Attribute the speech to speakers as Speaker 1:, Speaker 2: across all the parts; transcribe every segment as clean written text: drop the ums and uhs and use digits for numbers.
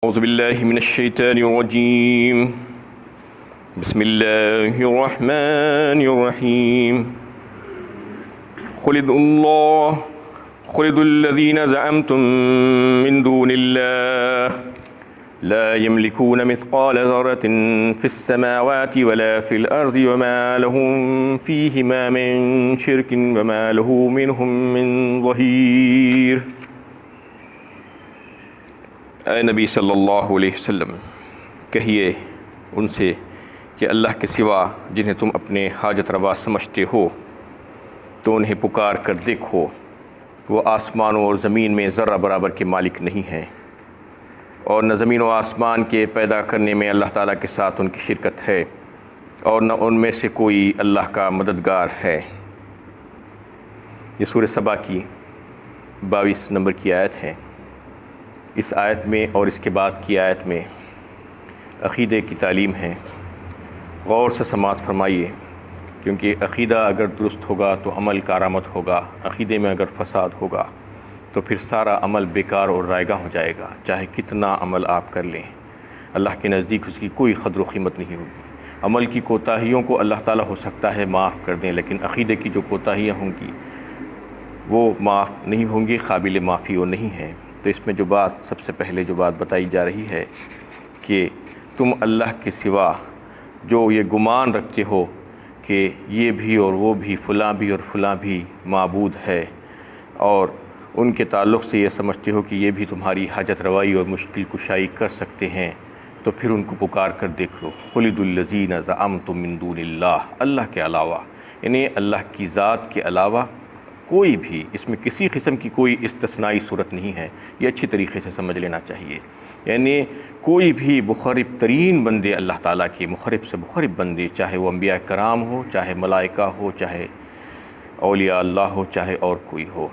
Speaker 1: أعوذ بالله من الشيطان الرجيم بسم الله الرحمن الرحيم خلد الذين زعمتم من دون الله لا يملكون مثقال ذرة في السماوات ولا في الأرض وما لهم فيهما من شرك وما له منهم من ظهير۔ اے نبی صلی اللہ علیہ وسلم کہیے ان سے کہ اللہ کے سوا جنہیں تم اپنے حاجت روا سمجھتے ہو تو انہیں پکار کر دیکھو، وہ آسمانوں اور زمین میں ذرہ برابر کے مالک نہیں ہیں، اور نہ زمین و آسمان کے پیدا کرنے میں اللہ تعالیٰ کے ساتھ ان کی شرکت ہے، اور نہ ان میں سے کوئی اللہ کا مددگار ہے۔ یہ سورہ سبا کی 22 نمبر کی آیت ہے۔ اس آیت میں اور اس کے بعد کی آیت میں عقیدے کی تعلیم ہے۔ غور سے سماعت فرمائیے، کیونکہ عقیدہ اگر درست ہوگا تو عمل کارآمد ہوگا، عقیدے میں اگر فساد ہوگا تو پھر سارا عمل بیکار اور رائگاں ہو جائے گا، چاہے کتنا عمل آپ کر لیں، اللہ کے نزدیک اس کی کوئی قدر و قیمت نہیں ہوگی۔ عمل کی کوتاہیوں کو اللہ تعالیٰ ہو سکتا ہے معاف کر دیں، لیکن عقیدے کی جو کوتاہیاں ہوں گی وہ معاف نہیں ہوں گی، قابل معافی وہ نہیں ہیں۔ تو اس میں جو بات سب سے پہلے جو بات بتائی جا رہی ہے کہ تم اللہ کے سوا جو یہ گمان رکھتے ہو کہ یہ بھی اور وہ بھی، فلاں بھی اور فلاں بھی معبود ہے، اور ان کے تعلق سے یہ سمجھتے ہو کہ یہ بھی تمہاری حاجت روائی اور مشکل کشائی کر سکتے ہیں، تو پھر ان کو پکار کر دیکھ لو۔ خلد الذین زعمتم من دون اللہ، اللہ کے علاوہ، یعنی اللہ کی ذات کے علاوہ کوئی بھی، اس میں کسی قسم کی کوئی استثنائی صورت نہیں ہے، یہ اچھی طریقے سے سمجھ لینا چاہیے۔ یعنی کوئی بھی مخرب ترین بندے اللہ تعالیٰ کے، مخرب سے مخرب بندے، چاہے وہ انبیاء کرام ہو، چاہے ملائکہ ہو، چاہے اولیاء اللہ ہو، چاہے اور کوئی ہو،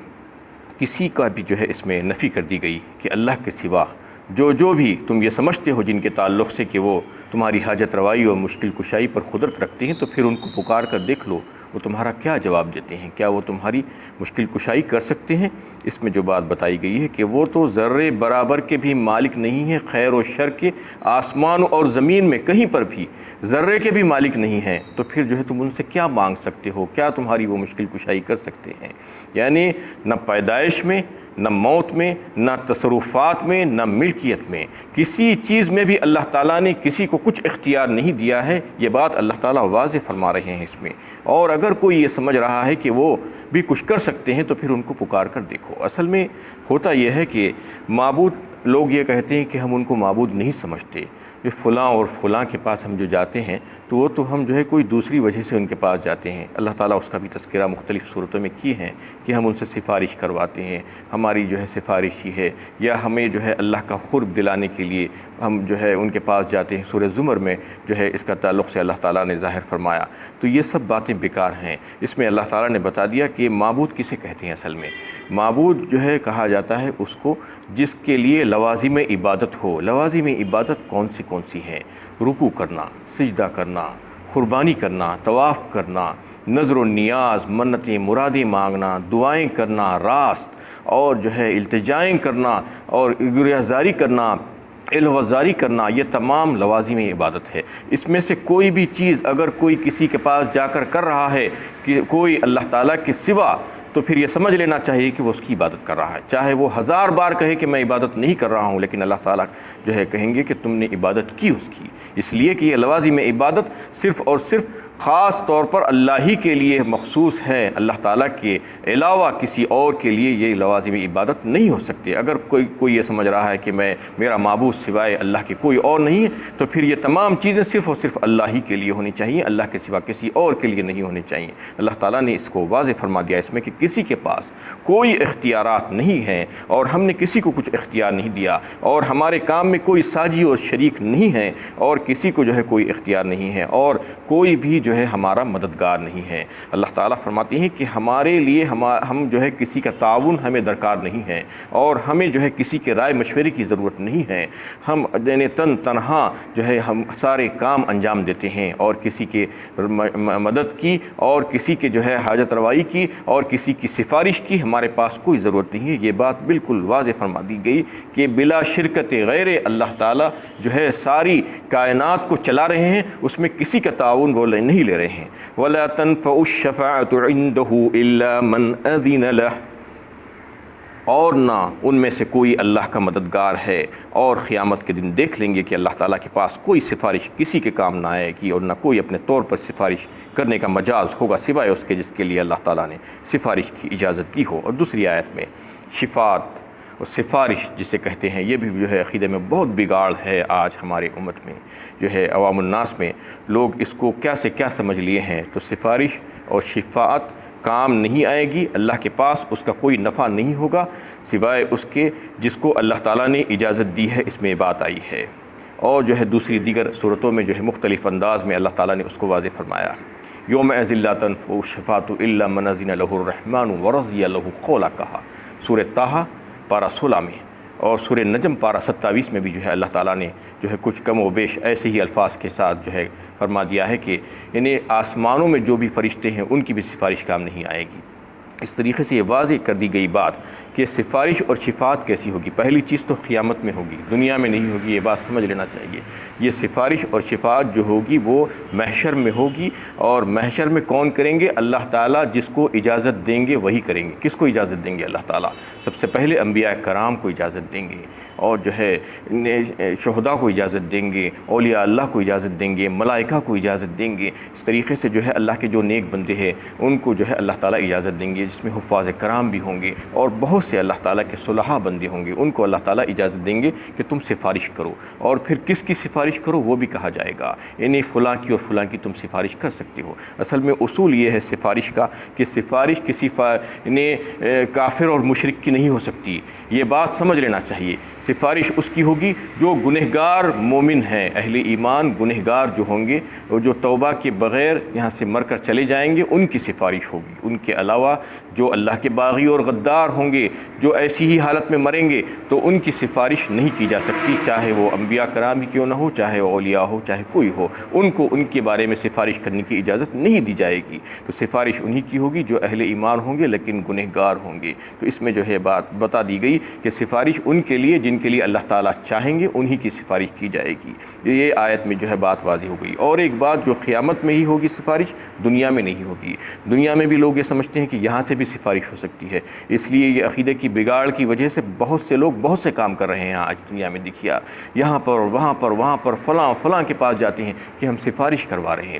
Speaker 1: کسی کا بھی جو ہے اس میں نفی کر دی گئی کہ اللہ کے سوا جو بھی تم یہ سمجھتے ہو جن کے تعلق سے کہ وہ تمہاری حاجت روائی اور مشکل کشائی پر قدرت رکھتے ہیں، تو پھر ان کو پکار کر دیکھ لو وہ تمہارا کیا جواب دیتے ہیں، کیا وہ تمہاری مشکل کشائی کر سکتے ہیں۔ اس میں جو بات بتائی گئی ہے کہ وہ تو ذرے برابر کے بھی مالک نہیں ہیں، خیر و شر کے آسمان اور زمین میں کہیں پر بھی ذرے کے بھی مالک نہیں ہیں، تو پھر جو ہے تم ان سے کیا مانگ سکتے ہو، کیا تمہاری وہ مشکل کشائی کر سکتے ہیں۔ یعنی نہ پیدائش میں، نہ موت میں، نہ تصرفات میں، نہ ملکیت میں، کسی چیز میں بھی اللہ تعالیٰ نے کسی کو کچھ اختیار نہیں دیا ہے، یہ بات اللہ تعالیٰ واضح فرما رہے ہیں اس میں۔ اور اگر کوئی یہ سمجھ رہا ہے کہ وہ بھی کچھ کر سکتے ہیں تو پھر ان کو پکار کر دیکھو۔ اصل میں ہوتا یہ ہے کہ معبود، لوگ یہ کہتے ہیں کہ ہم ان کو معبود نہیں سمجھتے، یہ فلاں اور فلاں کے پاس ہم جو جاتے ہیں تو وہ تو ہم جو ہے کوئی دوسری وجہ سے ان کے پاس جاتے ہیں۔ اللہ تعالیٰ اس کا بھی تذکرہ مختلف صورتوں میں کی ہیں کہ ہم ان سے سفارش کرواتے ہیں، ہماری جو ہے سفارش ہی ہے، یا ہمیں جو ہے اللہ کا قرب دلانے کے لیے ہم جو ہے ان کے پاس جاتے ہیں۔ سورہ زمر میں جو ہے اس کا تعلق سے اللہ تعالیٰ نے ظاہر فرمایا۔ تو یہ سب باتیں بیکار ہیں۔ اس میں اللہ تعالیٰ نے بتا دیا کہ معبود کسے کہتے ہیں۔ اصل میں معبود جو ہے کہا جاتا ہے اس کو جس کے لیے لوازم عبادت ہو۔ لوازم عبادت کون سی ہیں؟ رکوع کرنا، سجدہ کرنا، قربانی کرنا، طواف کرنا، نظر و نیاز، منتیں مرادیں مانگنا، دعائیں کرنا، راست اور جو ہے التجائیں کرنا، اور گریہزاری کرنا، الوزاری کرنا، یہ تمام لوازم عبادت ہے۔ اس میں سے کوئی بھی چیز اگر کوئی کسی کے پاس جا کر رہا ہے کہ کوئی اللہ تعالیٰ کے سوا، تو پھر یہ سمجھ لینا چاہیے کہ وہ اس کی عبادت کر رہا ہے، چاہے وہ 1000 بار کہے کہ میں عبادت نہیں کر رہا ہوں، لیکن اللہ تعالیٰ جو ہے کہیں گے کہ تم نے عبادت کی اس کی، اس لیے کہ یہ لوازم عبادت صرف اور صرف خاص طور پر اللہ ہی کے لیے مخصوص ہے، اللہ تعالیٰ کے علاوہ کسی اور کے لیے یہ لوازم عبادت نہیں ہو سکتے۔ اگر کوئی یہ سمجھ رہا ہے کہ میرا معبود سوائے اللہ کے کوئی اور نہیں ہے، تو پھر یہ تمام چیزیں صرف اور صرف اللہ ہی کے لیے ہونی چاہیے، اللہ کے سوا کسی اور کے لیے نہیں ہونی چاہیے۔ اللہ تعالیٰ نے اس کو واضح فرما دیا اس میں کہ کسی کے پاس کوئی اختیارات نہیں ہیں، اور ہم نے کسی کو کچھ اختیار نہیں دیا، اور ہمارے کام میں کوئی ساجی اور شریک نہیں ہے، اور کسی کو جو ہے کوئی اختیار نہیں ہے، اور کوئی بھی جو جو ہے ہمارا مددگار نہیں ہے۔ اللہ تعالیٰ فرماتے ہیں کہ ہمارے لیے ہم جو ہے کسی کا تعاون ہمیں درکار نہیں ہے، اور ہمیں جو ہے کسی کے رائے مشورے کی ضرورت نہیں ہے۔ ہم تنہا جو ہے ہم سارے کام انجام دیتے ہیں، اور کسی کے مدد کی اور کسی کے جو ہے حاجت روائی کی اور کسی کی سفارش کی ہمارے پاس کوئی ضرورت نہیں ہے۔ یہ بات بالکل واضح فرما دی گئی کہ بلا شرکت غیر اللہ تعالیٰ جو ہے ساری کائنات کو چلا رہے ہیں، اس میں کسی کا تعاون وہ نہیں لے رہے ہیں۔ وَلَا تَنفَعُ الشَّفَاعَةُ عِندَهُ إِلَّا مَنْ أَذِنَ لَهُ، اور نہ ان میں سے کوئی اللہ کا مددگار ہے، اور قیامت کے دن دیکھ لیں گے کہ اللہ تعالیٰ کے پاس کوئی سفارش کسی کے کام نہ آئے گی، اور نہ کوئی اپنے طور پر سفارش کرنے کا مجاز ہوگا سوائے اس کے جس کے لیے اللہ تعالیٰ نے سفارش کی اجازت دی ہو۔ اور دوسری آیت میں شفاعت اور سفارش جسے کہتے ہیں، یہ بھی جو ہے عقیدے میں بہت بگاڑ ہے آج ہمارے امت میں، جو ہے عوام الناس میں لوگ اس کو کیا سے کیا سمجھ لیے ہیں۔ تو سفارش اور شفاعت کام نہیں آئے گی، اللہ کے پاس اس کا کوئی نفع نہیں ہوگا سوائے اس کے جس کو اللہ تعالیٰ نے اجازت دی ہے، اس میں بات آئی ہے۔ اور جو ہے دوسری دیگر صورتوں میں جو ہے مختلف انداز میں اللہ تعالیٰ نے اس کو واضح فرمایا۔ یومئذ لا تنفع الشفاعۃ الا من اذن له الرحمن ورضی له قولا کہا، سورہ طٰہٰ پارہ 16 میں، اور سورہ نجم پارہ 27 میں بھی جو ہے اللہ تعالیٰ نے جو ہے کچھ کم و بیش ایسے ہی الفاظ کے ساتھ جو ہے فرما دیا ہے کہ یعنی آسمانوں میں جو بھی فرشتے ہیں ان کی بھی سفارش کام نہیں آئے گی۔ اس طریقے سے یہ واضح کر دی گئی بات کہ سفارش اور شفاعت کیسی ہوگی۔ پہلی چیز تو قیامت میں ہوگی، دنیا میں نہیں ہوگی، یہ بات سمجھ لینا چاہیے۔ یہ سفارش اور شفاعت جو ہوگی وہ محشر میں ہوگی، اور محشر میں کون کریں گے؟ اللہ تعالیٰ جس کو اجازت دیں گے وہی کریں گے۔ کس کو اجازت دیں گے؟ اللہ تعالیٰ سب سے پہلے انبیاء کرام کو اجازت دیں گے، اور جو ہے شہداء کو اجازت دیں گے، اولیاء اللہ کو اجازت دیں گے، ملائکہ کو اجازت دیں گے۔ اس طریقے سے جو ہے اللہ کے جو نیک بندے ہیں ان کو جو ہے اللہ تعالیٰ اجازت دیں گے، جس میں حفاظ کرام بھی ہوں گے، اور بہت سے اللہ تعالیٰ کے صلحاء بندے ہوں گے، ان کو اللہ تعالیٰ اجازت دیں گے کہ تم سفارش کرو۔ اور پھر کس کی سفارش کرو وہ بھی کہا جائے گا، یعنی فلاں کی اور فلاں کی تم سفارش کر سکتے ہو۔ اصل میں اصول یہ ہے سفارش کا کہ سفارش کسی کافر اور مشرک کی نہیں ہو سکتی، یہ بات سمجھ لینا چاہیے۔ سفارش اس کی ہوگی جو گنہگار مومن ہیں، اہل ایمان گنہگار جو ہوں گے اور جو توبہ کے بغیر یہاں سے مر کر چلے جائیں گے، ان کی سفارش ہوگی۔ ان کے علاوہ جو اللہ کے باغی اور غدار ہوں گے، جو ایسی ہی حالت میں مریں گے، تو ان کی سفارش نہیں کی جا سکتی، چاہے وہ انبیاء کرام ہی کیوں نہ ہو، چاہے وہ اولیاء ہو، چاہے کوئی ہو، ان کو ان کے بارے میں سفارش کرنے کی اجازت نہیں دی جائے گی۔ تو سفارش انہی کی ہوگی جو اہل ایمان ہوں گے لیکن گنہگار ہوں گے۔ تو اس میں جو ہے بات بتا دی گئی کہ سفارش ان کے لیے جن کے لیے اللہ تعالیٰ چاہیں گے انہی کی سفارش کی جائے گی۔ یہ آیت میں جو ہے بات واضح ہو گئی۔ اور ایک بات جو قیامت میں ہی ہوگی سفارش، دنیا میں نہیں ہوگی۔ دنیا میں بھی لوگ یہ سمجھتے ہیں کہ یہاں سے بھی سفارش ہو سکتی ہے، اس لیے یہ عقیدے کی بگاڑ کی وجہ سے بہت سے لوگ بہت سے کام کر رہے ہیں آج دنیا میں۔ دیکھیے یہاں پر وہاں پر فلاں کے پاس جاتے ہیں کہ ہم سفارش کروا رہے ہیں،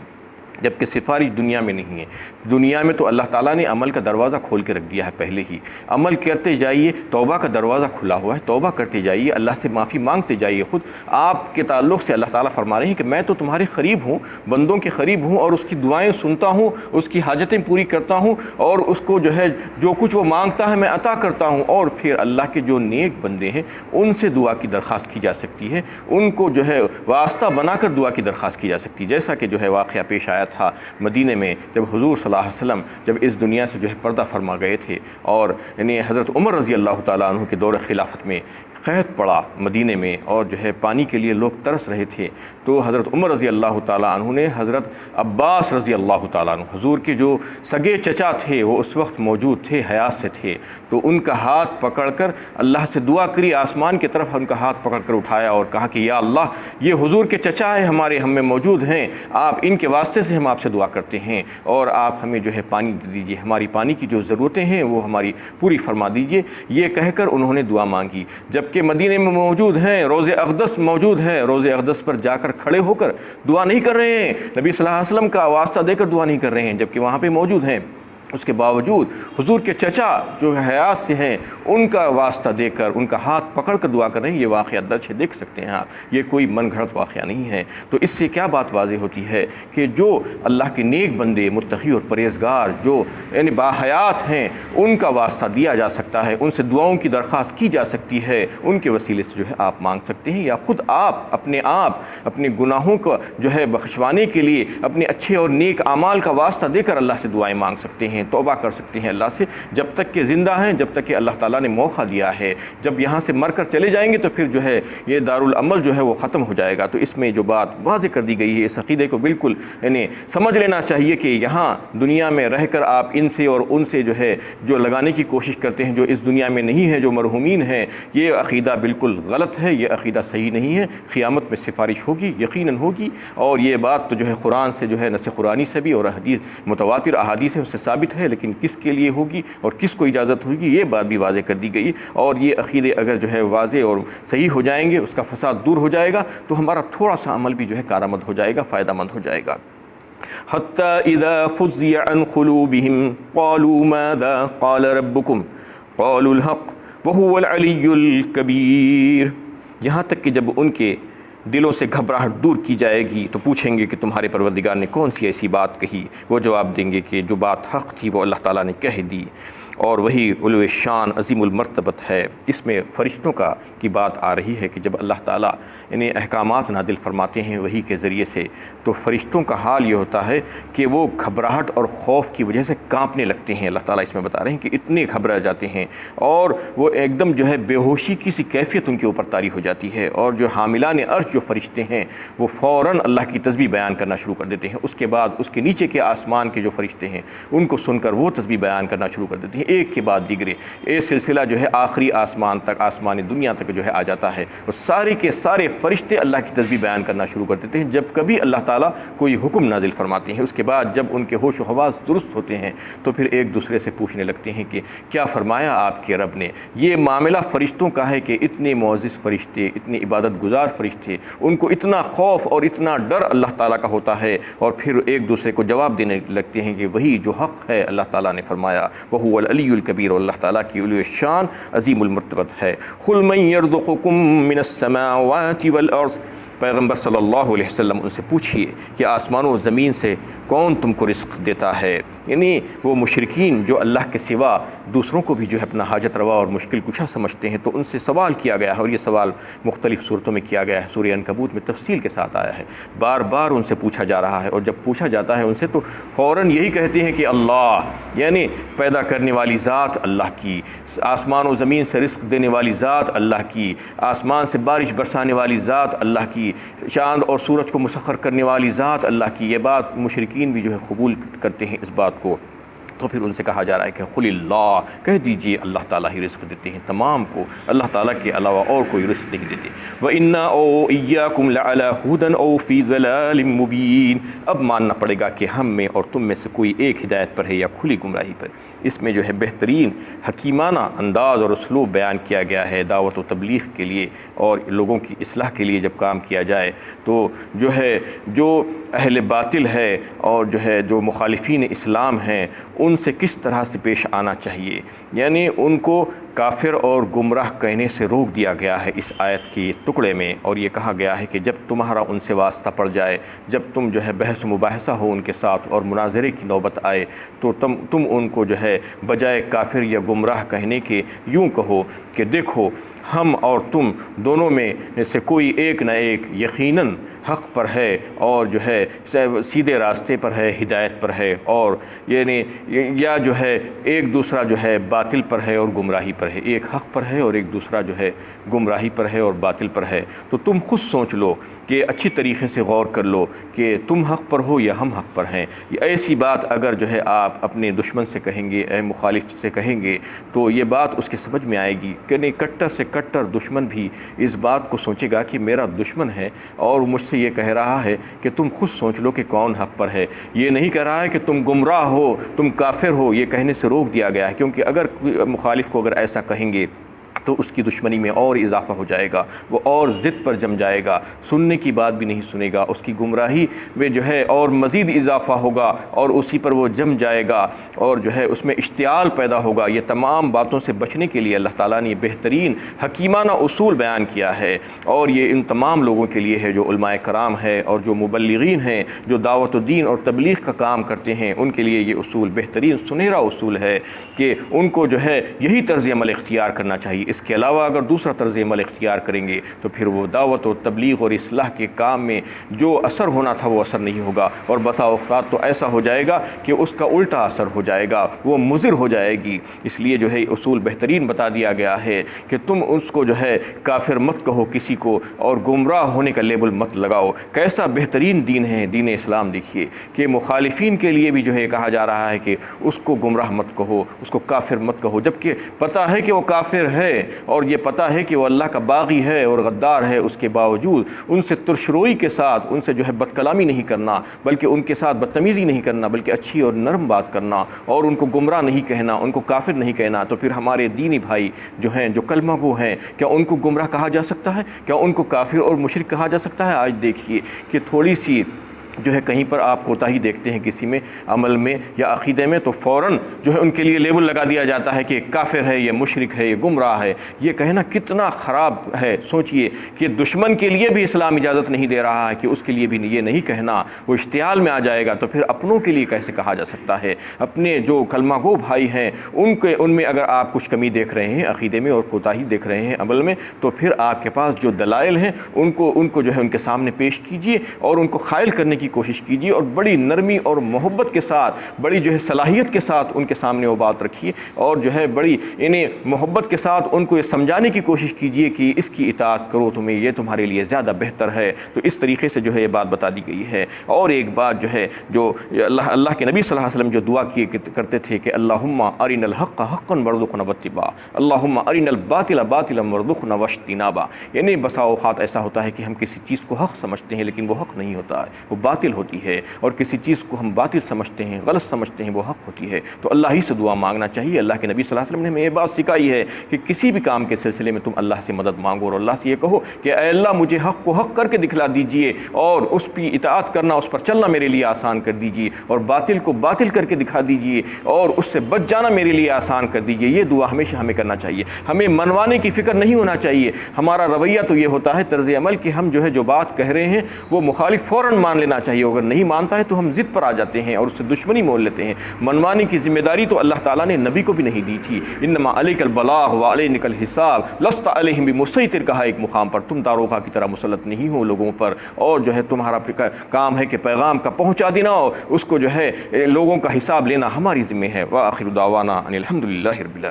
Speaker 1: جبکہ سفارش دنیا میں نہیں ہے۔ دنیا میں تو اللہ تعالیٰ نے عمل کا دروازہ کھول کے رکھ دیا ہے پہلے ہی، عمل کرتے جائیے، توبہ کا دروازہ کھلا ہوا ہے، توبہ کرتے جائیے، اللہ سے معافی مانگتے جائیے۔ خود آپ کے تعلق سے اللہ تعالیٰ فرما رہے ہیں کہ میں تو تمہارے قریب ہوں، بندوں کے قریب ہوں، اور اس کی دعائیں سنتا ہوں، اس کی حاجتیں پوری کرتا ہوں، اور اس کو جو ہے جو کچھ وہ مانگتا ہے میں عطا کرتا ہوں۔ اور پھر اللہ کے جو نیک بندے ہیں ان سے دعا کی درخواست کی جا سکتی ہے، ان کو جو ہے واسطہ بنا کر دعا کی درخواست کی جا سکتی ہے، جیسا کہ جو ہے واقعہ پیش آیا تھا مدینے میں جب حضور صلی اللہ علیہ وسلم جب اس دنیا سے جو ہے پردہ فرما گئے تھے، اور یعنی حضرت عمر رضی اللہ تعالیٰ عنہ کے دور خلافت میں قحط پڑا مدینے میں، اور جو ہے پانی کے لیے لوگ ترس رہے تھے، تو حضرت عمر رضی اللہ تعالیٰ عنہ نے حضرت عباس رضی اللہ تعالیٰ عنہ، حضور کے جو سگے چچا تھے، وہ اس وقت موجود تھے، حیات سے تھے، تو ان کا ہاتھ پکڑ کر اللہ سے دعا کری، آسمان کی طرف ان کا ہاتھ پکڑ کر اٹھایا اور کہا کہ یا اللہ، یہ حضور کے چچا ہے ہمارے، ہم میں موجود ہیں، آپ ان کے واسطے سے ہم آپ سے دعا کرتے ہیں، اور آپ ہمیں جو ہے پانی دے دیجیے، ہماری پانی کی جو ضرورتیں ہیں وہ ہماری پوری فرما دیجیے۔ یہ کہہ کر انہوں نے دعا مانگی، جبکہ مدینے میں موجود ہیں، روض اقدس موجود ہے، روض اقدس پر جا کر کھڑے ہو کر دعا نہیں کر رہے ہیں، نبی صلی اللہ علیہ وسلم کا واسطہ دے کر دعا نہیں کر رہے ہیں، جبکہ وہاں پہ موجود ہیں۔ اس کے باوجود حضور کے چچا جو حیات سے ہیں ان کا واسطہ دے کر ان کا ہاتھ پکڑ کر دعا کر رہے ہیں، یہ واقعہ درج ہے، دیکھ سکتے ہیں آپ، یہ کوئی من گھڑت واقعہ نہیں ہے۔ تو اس سے کیا بات واضح ہوتی ہے کہ جو اللہ کے نیک بندے، متقی اور پرہیزگار جو یعنی باحیات ہیں، ان کا واسطہ دیا جا سکتا ہے، ان سے دعاؤں کی درخواست کی جا سکتی ہے، ان کے وسیلے سے جو ہے آپ مانگ سکتے ہیں، یا خود آپ اپنے گناہوں کو جو ہے بخشوانے کے لیے اپنے اچھے اور نیک اعمال کا واسطہ دے کر اللہ سے دعائیں مانگ سکتے ہیں، توبہ کر سکتے ہیں اللہ سے، جب تک کہ زندہ ہیں، جب تک کہ اللہ تعالیٰ نے موقع دیا ہے۔ جب یہاں سے مر کر چلے جائیں گے تو پھر جو ہے یہ دارالعمل جو ہے وہ ختم ہو جائے گا۔ تو اس میں جو بات واضح کر دی گئی ہے، اس عقیدے کو بالکل یعنی سمجھ لینا چاہیے کہ یہاں دنیا میں رہ کر آپ ان سے اور ان سے جو ہے جو لگانے کی کوشش کرتے ہیں جو اس دنیا میں نہیں ہے، جو مرحومین ہیں، یہ عقیدہ بالکل غلط ہے، یہ عقیدہ صحیح نہیں ہے۔ قیامت میں سفارش ہوگی، یقیناً ہوگی، اور یہ بات تو جو ہے قرآن سے جو ہے نص قرآنی سے بھی اور حدیث متواتر احادیث سے ثابت ہے، لیکن کس کے لیے ہوگی اور کس کو اجازت ہوگی یہ بات بھی واضح کر دی گئی۔ اور یہ عقیدے اگر جو ہے واضح اور صحیح ہو جائیں گے، اس کا فساد دور ہو جائے گا، تو ہمارا تھوڑا سا عمل بھی جو ہے کارآمد ہو جائے گا، فائدہ مند ہو جائے گا۔ حتی اذا فزع عن قلوبهم قالوا ماذا قال ربكم قالوا الحق وهو العلی الکبیر، یہاں تک کہ جب ان کے دلوں سے گھبراہٹ دور کی جائے گی تو پوچھیں گے کہ تمہارے پروردگار نے کون سی ایسی بات کہی، وہ جواب دیں گے کہ جو بات حق تھی وہ اللہ تعالیٰ نے کہہ دی، اور وہی علو شان عظیم المرتبت ہے۔ اس میں فرشتوں کی بات آ رہی ہے کہ جب اللہ تعالیٰ انہیں احکامات نازل فرماتے ہیں وحی کے ذریعے سے، تو فرشتوں کا حال یہ ہوتا ہے کہ وہ گھبراہٹ اور خوف کی وجہ سے کانپنے لگتے ہیں۔ اللہ تعالیٰ اس میں بتا رہے ہیں کہ اتنے گھبرا جاتے ہیں، اور وہ ایک دم جو ہے بے ہوشی کی سی کیفیت ان کے اوپر طاری ہو جاتی ہے، اور جو حاملان عرش جو فرشتے ہیں وہ فوراً اللہ کی تسبیح بیان کرنا شروع کر دیتے ہیں۔ اس کے بعد اس کے نیچے کے آسمان کے جو فرشتے ہیں ان کو سن کر وہ تسبیح بیان کرنا شروع کر دیتے ہیں، ایک کے بعد دیگرے۔ یہ سلسلہ جو ہے آخری آسمان تک، آسمان دنیا تک جو ہے آ جاتا ہے، اور سارے کے سارے فرشتے اللہ کی تسبیح بیان کرنا شروع کر دیتے ہیں جب کبھی اللہ تعالیٰ کوئی حکم نازل فرماتے ہیں۔ اس کے بعد جب ان کے ہوش و حواس درست ہوتے ہیں تو پھر ایک دوسرے سے پوچھنے لگتے ہیں کہ کیا فرمایا آپ کے رب نے۔ یہ معاملہ فرشتوں کا ہے کہ اتنے معزز فرشتے، اتنے عبادت گزار فرشتے، ان کو اتنا خوف اور اتنا ڈر اللہ تعالیٰ کا ہوتا ہے، اور پھر ایک دوسرے کو جواب دینے لگتے ہیں کہ وہی جو حق ہے اللہ تعالیٰ نے فرمایا، وہو العلی الکبیر، اور اللہ تعالیٰ کی علو شان عظیم المرتبت ہے۔ قل من یرزقکم من السماوات والارض، پیغمبر صلی اللہ علیہ وسلم ان سے پوچھئے کہ آسمانوں و زمین سے کون تم کو رزق دیتا ہے۔ یعنی وہ مشرکین جو اللہ کے سوا دوسروں کو بھی جو ہے اپنا حاجت روا اور مشکل کشا سمجھتے ہیں، تو ان سے سوال کیا گیا ہے، اور یہ سوال مختلف صورتوں میں کیا گیا ہے، سورہ عنکبوت میں تفصیل کے ساتھ آیا ہے، بار بار ان سے پوچھا جا رہا ہے، اور جب پوچھا جاتا ہے ان سے تو فوراً یہی کہتے ہیں کہ اللہ، یعنی پیدا کرنے والی ذات اللہ کی، آسمان و زمین سے رزق دینے والی ذات اللہ کی، آسمان سے بارش برسانے والی ذات اللہ کی، چاند اور سورج کو مسخر کرنے والی ذات اللہ کی۔ یہ بات مشرکین بھی جو ہے قبول کرتے ہیں اس بات کو۔ تو پھر ان سے کہا جا رہا ہے کہ قل اللہ، کہہ دیجئے اللہ تعالیٰ ہی رزق دیتے ہیں تمام کو، اللہ تعالیٰ کے علاوہ اور کوئی رزق نہیں دیتے۔ وَإِنَّا أَوْ إِيَّاكُمْ لَعَلَى هُدًى أَوْ فِي ضَلَالٍ مُبِينٍ، اب ماننا پڑے گا کہ ہم میں اور تم میں سے کوئی ایک ہدایت پر ہے یا کھلی گمراہی پر۔ اس میں جو ہے بہترین حکیمانہ انداز اور اسلوب بیان کیا گیا ہے دعوت و تبلیغ کے لیے اور لوگوں کی اصلاح کے لیے۔ جب کام کیا جائے تو جو ہے جو اہل باطل ہے اور جو ہے جو مخالفین اسلام ہیں ان سے کس طرح سے پیش آنا چاہیے، یعنی ان کو کافر اور گمراہ کہنے سے روک دیا گیا ہے اس آیت کے ٹکڑے میں، اور یہ کہا گیا ہے کہ جب تمہارا ان سے واسطہ پڑ جائے، جب تم جو ہے بحث و مباحثہ ہو ان کے ساتھ اور مناظرے کی نوبت آئے، تو تم ان کو جو ہے بجائے کافر یا گمراہ کہنے کے یوں کہو کہ دیکھو ہم اور تم دونوں میں سے کوئی ایک نہ ایک یقیناً حق پر ہے اور جو ہے سیدھے راستے پر ہے، ہدایت پر ہے، اور یعنی یا جو ہے ایک دوسرا جو ہے باطل پر ہے اور گمراہی پر ہے، ایک حق پر ہے اور ایک دوسرا جو ہے گمراہی پر ہے اور باطل پر ہے۔ تو تم خود سوچ لو کہ اچھی طریقے سے غور کر لو کہ تم حق پر ہو یا ہم حق پر ہیں۔ ایسی بات اگر جو ہے آپ اپنے دشمن سے کہیں گے، مخالف سے کہیں گے، تو یہ بات اس کے سمجھ میں آئے گی کہ نہیں، کٹر سے کٹر دشمن بھی اس بات کو سوچے گا کہ میرا دشمن ہے اور مجھ سے یہ کہہ رہا ہے کہ تم خود سوچ لو کہ کون حق پر ہے۔ یہ نہیں کہہ رہا ہے کہ تم گمراہ ہو، تم کافر ہو، یہ کہنے سے روک دیا گیا ہے، کیونکہ اگر مخالف کو اگر ایسا کہیں گے تو اس کی دشمنی میں اور اضافہ ہو جائے گا، وہ اور ضد پر جم جائے گا، سننے کی بات بھی نہیں سنے گا، اس کی گمراہی میں جو ہے اور مزید اضافہ ہوگا اور اسی پر وہ جم جائے گا اور جو ہے اس میں اشتعال پیدا ہوگا۔ یہ تمام باتوں سے بچنے کے لیے اللہ تعالیٰ نے بہترین حکیمانہ اصول بیان کیا ہے، اور یہ ان تمام لوگوں کے لیے ہے جو علماء کرام ہے اور جو مبلغین ہیں، جو دعوت الدین اور تبلیغ کا کام کرتے ہیں، ان کے لیے یہ اصول بہترین سنہرا اصول ہے کہ ان کو جو ہے یہی طرز عمل اختیار کرنا چاہیے۔ اس کے علاوہ اگر دوسرا طرز عمل اختیار کریں گے تو پھر وہ دعوت و تبلیغ اور اصلاح کے کام میں جو اثر ہونا تھا وہ اثر نہیں ہوگا، اور بسا اوقات تو ایسا ہو جائے گا کہ اس کا الٹا اثر ہو جائے گا، وہ مضر ہو جائے گی۔ اس لیے جو ہے اصول بہترین بتا دیا گیا ہے کہ تم اس کو جو ہے کافر مت کہو کسی کو، اور گمراہ ہونے کا لیبل مت لگاؤ۔ کیسا بہترین دین ہے دین اسلام! دیکھیے کہ مخالفین کے لیے بھی جو ہے کہا جا رہا ہے کہ اس کو گمراہ مت کہو، اس کو کافر مت کہو، جبکہ پتہ ہے کہ وہ کافر ہے اور یہ پتہ ہے کہ وہ اللہ کا باغی ہے اور غدار ہے، اس کے باوجود ان سے ترشروئی کے ساتھ ان سے جو ہے بد کلامی نہیں کرنا، بلکہ ان کے ساتھ بدتمیزی نہیں کرنا، بلکہ اچھی اور نرم بات کرنا، اور ان کو گمراہ نہیں کہنا، ان کو کافر نہیں کہنا۔ تو پھر ہمارے دینی بھائی جو ہیں، جو کلمہ گو ہیں، کیا ان کو گمراہ کہا جا سکتا ہے؟ کیا ان کو کافر اور مشرک کہا جا سکتا ہے؟ آج دیکھیے کہ تھوڑی سی جو ہے کہیں پر آپ کوتاہی دیکھتے ہیں کسی میں عمل میں یا عقیدے میں، تو فوراً جو ہے ان کے لیے لیبل لگا دیا جاتا ہے کہ کافر ہے، یہ مشرک ہے، یہ گمراہ ہے۔ یہ کہنا کتنا خراب ہے! سوچئے کہ دشمن کے لیے بھی اسلام اجازت نہیں دے رہا ہے کہ اس کے لیے بھی یہ نہیں کہنا، وہ اشتعال میں آ جائے گا، تو پھر اپنوں کے لیے کیسے کہا جا سکتا ہے؟ اپنے جو کلمہ گو بھائی ہیں ان میں اگر آپ کچھ کمی دیکھ رہے ہیں عقیدے میں اور کوتاہی دیکھ رہے ہیں عمل میں، تو پھر آپ کے پاس جو دلائل ہیں ان کو جو ہے ان کے سامنے پیش کیجئے اور ان کو قائل کرنے کی کوشش کیجیے، اور بڑی نرمی اور محبت کے ساتھ، بڑی جو ہے صلاحیت کے ساتھ ان کے سامنے وہ بات رکھیے، اور جو ہے بڑی انہیں محبت کے ساتھ ان کو یہ سمجھانے کی کوشش کیجیے کہ اس کی اطاعت کرو، تمہیں یہ تمہارے لیے زیادہ بہتر ہے۔ تو اس طریقے سے جو ہے یہ بات بتا دی گئی ہے۔ اور ایک بات جو ہے جو اللہ کے نبی صلی اللہ علیہ وسلم جو دعا کرتے تھے کہ اللہم ارنا الحق حقا وارزقنا اتباعہ، اللہم ارنا الباطل باطلا وارزقنا واجتنابہ۔ یعنی بسا اوقات ایسا ہوتا ہے کہ ہم کسی چیز کو حق سمجھتے ہیں لیکن وہ حق نہیں ہوتا ہے، وہ باطل ہوتی ہے، اور کسی چیز کو ہم باطل سمجھتے ہیں، غلط سمجھتے ہیں، وہ حق ہوتی ہے۔ تو اللہ ہی سے دعا مانگنا چاہیے۔ اللہ کے نبی صلی اللہ علیہ وسلم نے ہمیں یہ بات سکھائی ہے کہ کسی بھی کام کے سلسلے میں تم اللہ سے مدد مانگو اور اللہ سے یہ کہو کہ اے اللہ مجھے حق کو حق کر کے دکھلا دیجئے، اور اس کی اطاعت کرنا، اس پر چلنا میرے لیے آسان کر دیجئے، اور باطل کو باطل کر کے دکھا دیجئے اور اس سے بچ جانا میرے لیے آسان کر دیجئے۔ یہ دعا ہمیشہ ہمیں کرنا چاہیے۔ ہمیں منوانے کی فکر نہیں ہونا چاہیے۔ ہمارا رویہ تو یہ ہوتا ہے طرز عمل کہ ہم جو ہے جو بات کہہ رہے ہیں وہ مخالف فوراً مان لینا چاہیے، اگر نہیں مانتا ہے تو ہم ضد پر آ جاتے ہیں اور اس سے دشمنی مول لیتے ہیں۔ منوانے کی ذمہ داری تو اللہ تعالیٰ نے نبی کو بھی نہیں دی تھی۔ انما علیک البلاغ وعلیک الحساب لست علیہم بمسیطر، کہا ایک مقام پر تم داروغہ کی طرح مسلط نہیں ہو لوگوں پر، اور جو ہے تمہارا کام ہے کہ پیغام کا پہنچا دینا، اور اس کو جو ہے لوگوں کا حساب لینا ہماری ذمہ ہے۔ وآخر دعوانا ان الحمد للہ رب العالمین۔